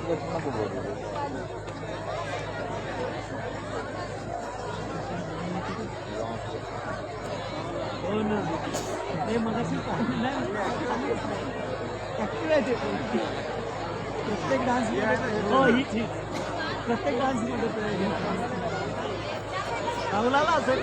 प्रत्येक डान्स हो हीच प्रत्येक डान्स मध्ये राहुलाला असेल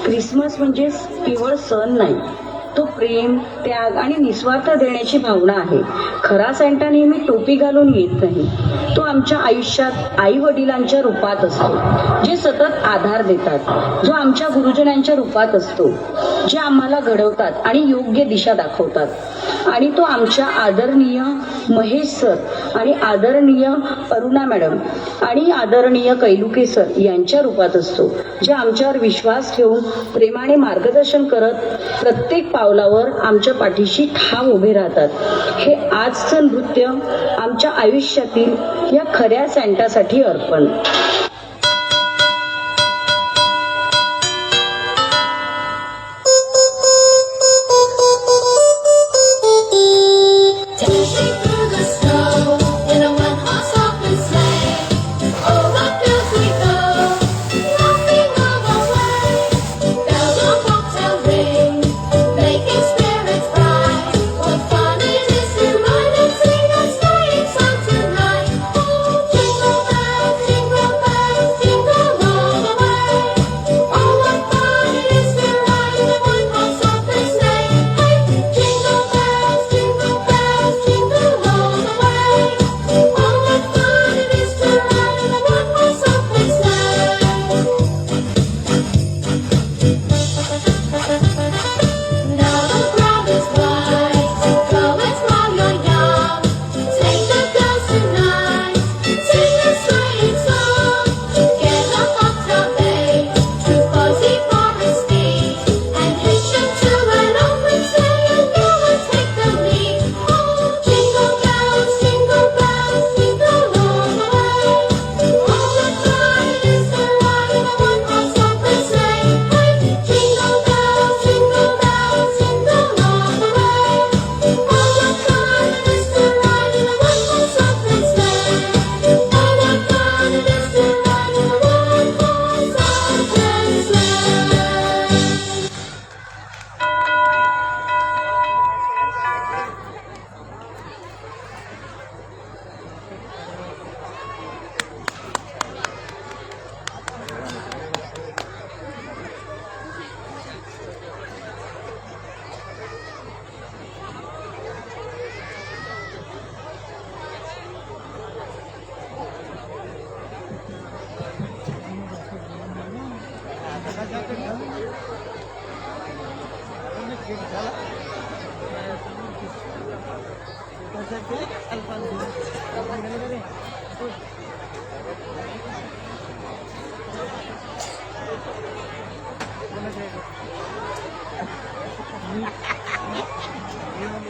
क्रिसमस म्हणजे केवळ सण नाही, तो प्रेम, त्याग आणि निस्वार्थ देण्याची भावना आहे. खरा सॅन्टा नेहमी टोपी घालून येत नाही. तो आमच्या आयुष्यात आई वडिलांच्या रूपात असतो, जे सतत आधार देतात, जो आमच्या गुरुजनांच्या रूपात असतो, जे आम्हाला घडवतात आणि योग्य दिशा दाखवतात. आणि तो आमच्या आदरणीय महेश सर आणि आदरणीय अरुणा मॅडम आणि आदरणीय कैलुके सर यांच्या रूपात असतो, जे आमच्यावर विश्वास ठेवून प्रेमाने मार्गदर्शन करत प्रत्येक पावलावर आमच्या पाठीशी ठाम उभे राहतात. हे आजचं नृत्य आमच्या आयुष्यातील या खऱ्या सॅन्टासाठी अर्पण.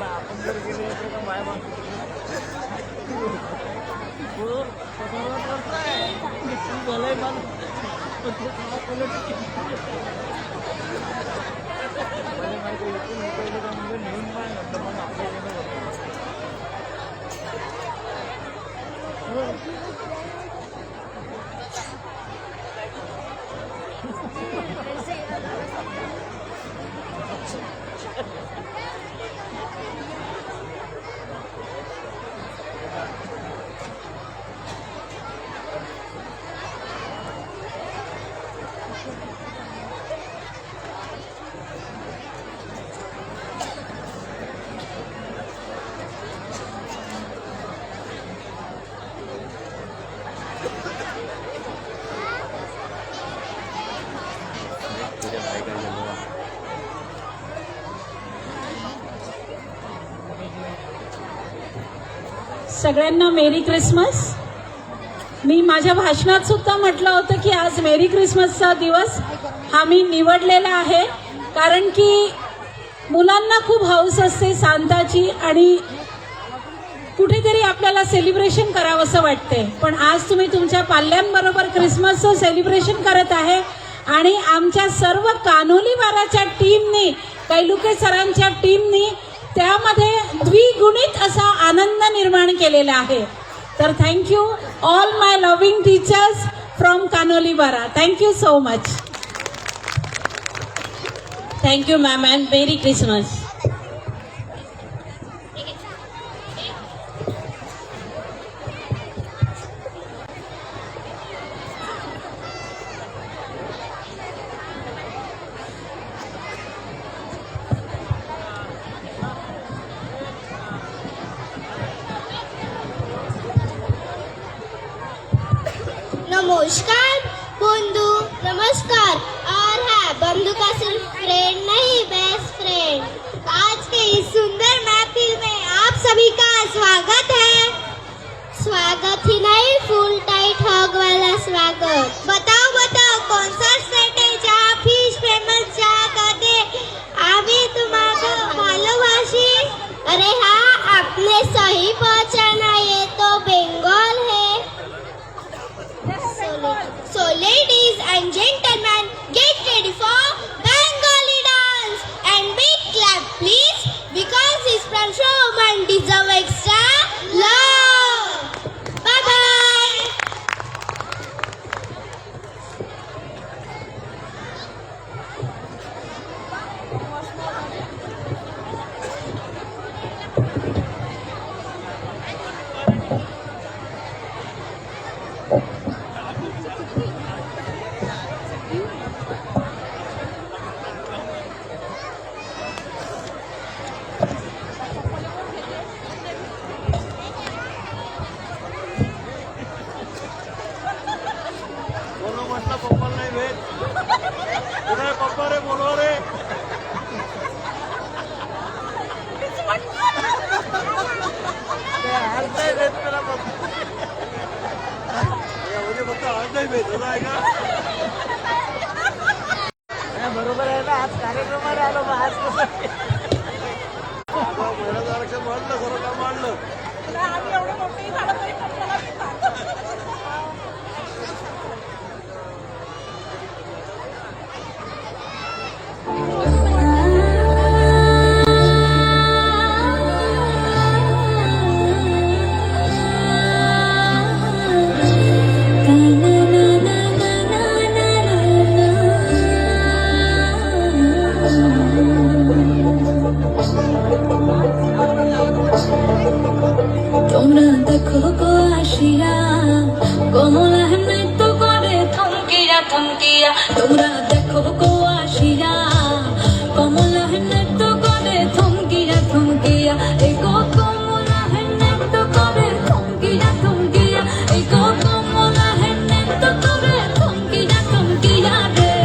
आपण जर गेले तर माय भलाय माहिती नेऊन पाय नंतर मग आपल्या सगळ्यांना मेरी क्रिसमस. मी माझ्या भाषणात सुद्धा म्हटलं होतं की आज मेरी क्रिसमसचा दिवस हा मी निवडलेला आहे, कारण की मुलांना खूप हौस असते सांताची आणि कुठेतरी आपल्याला सेलिब्रेशन करावंसं वाटते. पण आज तुम्ही तुमच्या पाल्यांबरोबर क्रिसमसचं सेलिब्रेशन करत आहे आणि आमच्या सर्व कानोली वाराच्या टीमनी, कैलुके सरांच्या टीमनी त्यामध्ये द्विगुणित असा आनंद निर्माण केलेला आहे. तर thank you all my loving teachers from कानोली वारा. Thank you so much. Thank you ma'am and merry Christmas. नमस्कार बंधु, नमस्कार. और है बंधु का सिर्फ फ्रेंड नहीं, बेस्ट फ्रेंड. आज के इस सुंदर महफिल में आप सभी का स्वागत है. स्वागत ही नहीं, फुल टाइट हॉग वाला स्वागत. बताओ बताओ कौन सा स्टेट है जहाँ फिश फेमस जहाँ कहते आम्ही तुम्हारा भालोबाशी. अरे हाँ, आपने सही पहचाना, ये तो बंगाल है. So ladies and gentlemen, get ready for Bengali dance and big clap please, because his performance deserve extra love. Bye bye. पप्पा नाही भेट कुठे पप्पा रे बोलवा रे. आज नाही भेट त्याला पप्पा फक्त आज नाही भेट होता आहे का. बरोबर आहे ना, आज कार्यक्रमाला आलो मग आज कसं महिन्याचं आरक्षण वाढलं, सर्व काम वाढलं. তোমরা দেখো গো আসিয়া কমলা নৃত্য করে থমকিয়া থমকিয়া. তোমরা দেখো গো আসিয়া কমলা নৃত্য করে থমকিয়া থমকিয়া. এই গো কমলা নৃত্য করে থমকিয়া থমকিয়া. এই গো কমলা নৃত্য করে থমকিয়া থমকিয়া রে.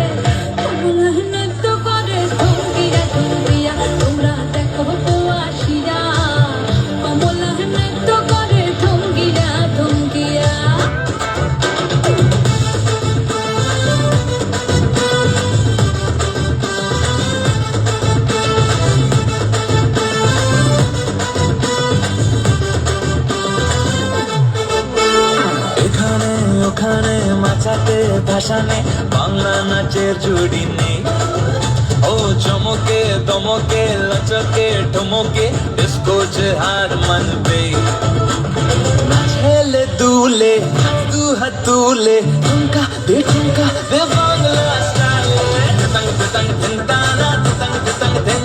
কমলা নৃত্য করে থমকিয়া থমকিয়া. তোমরা দেখো গো আসিয়া কমলা নাচাতে ভাসানে বাংলা নাচের জুড়ি নেই। ও চমকে দমকে লচকে ঠমকে ডিস্কো যে হার মানবে। হেলে দুলে দু হাত তুলে ঠুমকা দে বাংলা স্টাইলে। ততং ততং ধিন তানা ততং ততং ধিন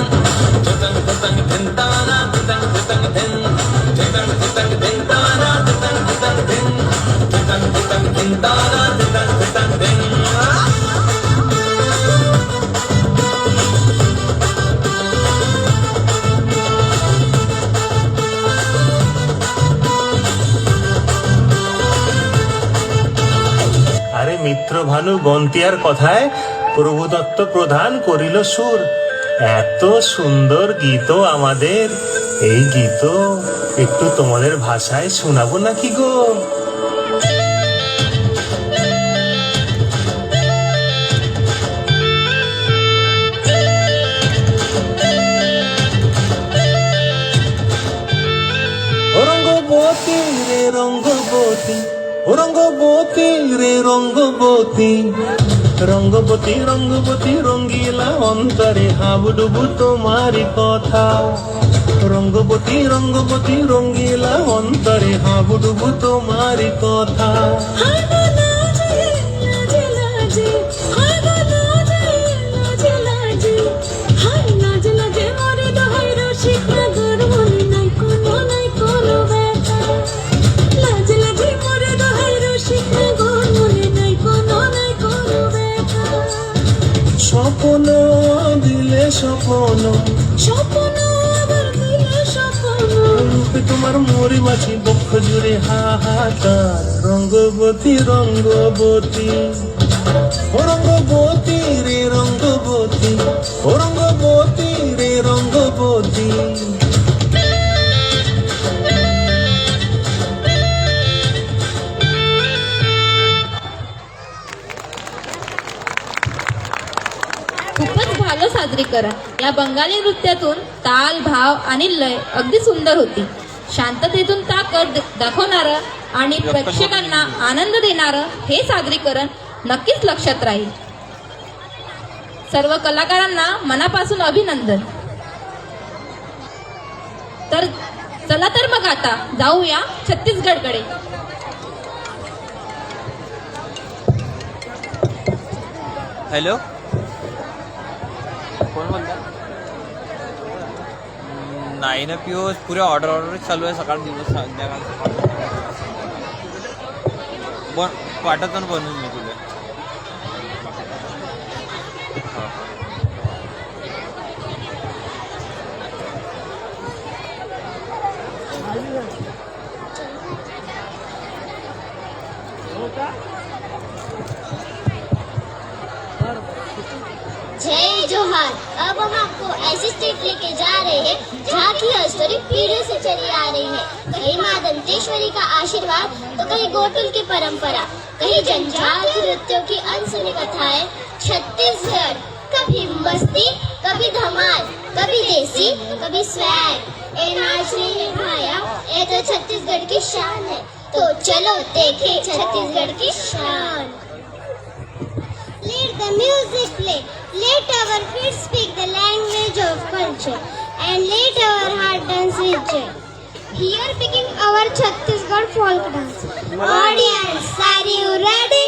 ততং ততং ধিন তানা ততং ততং ধিন ততং ততং ধিন তানা ততং ততং ধিন ততং ততং ধিন তানা ততং ততং ধিন। আরে মিত্র ভানু গন্তিয়ার কথায় প্রভুদত্ত প্রধান করিল সুর। এত সুন্দর গীত আমাদের, এই গীত একটু তোমাদের ভাষায় শোনাবো নাকি গো? রঙ্গবতী রে রঙ্গবতী, রঙ্গবতী রে রঙ্গবতী, রঙ্গবতী রঙ্গবতী রঙ্গিলা অন্তরে হাবুডুবু তোমারি কথা। রঙ্গবতী রঙ্গবতী রঙ্গিলা অন্তরে হাবুডুবু তোমারি কথা। স্বপ্ন দিলে স্বপ্ন, স্বপ্ন আবার দিলে স্বপ্ন, রূপে তোমার মরি মাছি বক্ষ জুড়ে হাহাকার। রঙ্গবতী রঙ্গবতী, ও রঙ্গবতী রে রঙ্গবতী, ও রঙ্গবতী রে রঙ্গবতী। खूपच भालो सादरीकरण. या बंगाली नृत्यातून ताल, भाव आणि लय अगदी सुंदर होती. शांततेतून ताकद दाखवणारं आणि प्रेक्षकांना आनंद देणारं हे सादरीकरण नक्कीच लक्षात राहील. सर्व कलाकारांना मनापासून अभिनंदन. तर चला तर मग आता जाऊया छत्तीसगडकडे. हॅलो, कोण बोलता? नाही ना पिओस, पुरे ऑर्डर चालू आहे. सकाळ दिवस संध्याकाळ पाठवतो ना बनवून मी तुला. जय जोहार. अब हम आपको ऐसी स्टेट लेके जा रहे हैं जहाँ की हिस्टोरी पीढ़ियों से चली आ रही है. कहीं माँ दंतेश्वरी का आशीर्वाद तो कहीं गोटुल की परंपरा, कहीं जनजाति नृत्यों की अनसुनी कथाएं. छत्तीसगढ़ कभी मस्ती, कभी धमाल, कभी देसी, कभी स्वैग. ए नाच नहीं भाया, ये तो छत्तीसगढ़ की शान है. तो चलो देखें छत्तीसगढ़ की शान. Let the music play, let our feet speak the language of culture, and let our heart dance with joy. Here picking our Chhattisgarh folk dance. Audience, are you ready?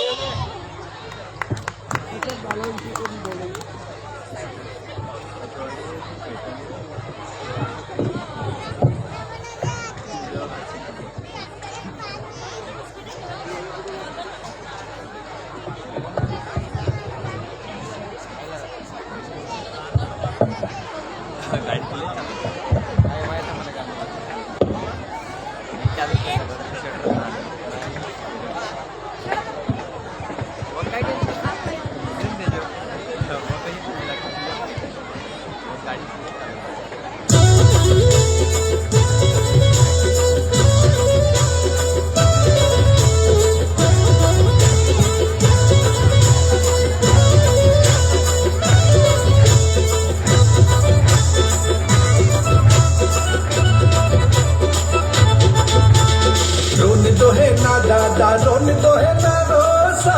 रोन तो है ना दादा, रोन तो है ना रोसा.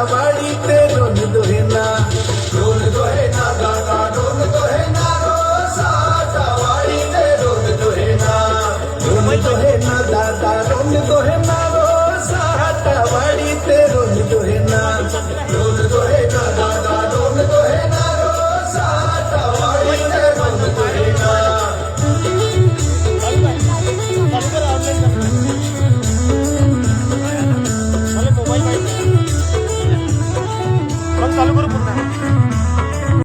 वाडी ते रोन दोहे ना दादा रोन दोहे ना रो साठा वाडी ते रोन दोहे ना दादा रोन दोहे ना रो साठा वाडी ते रोन दोहे ना दादा रोन दोहे ना रो साठा वाडी ते रोन दोहे ना चालू करू पुन्हा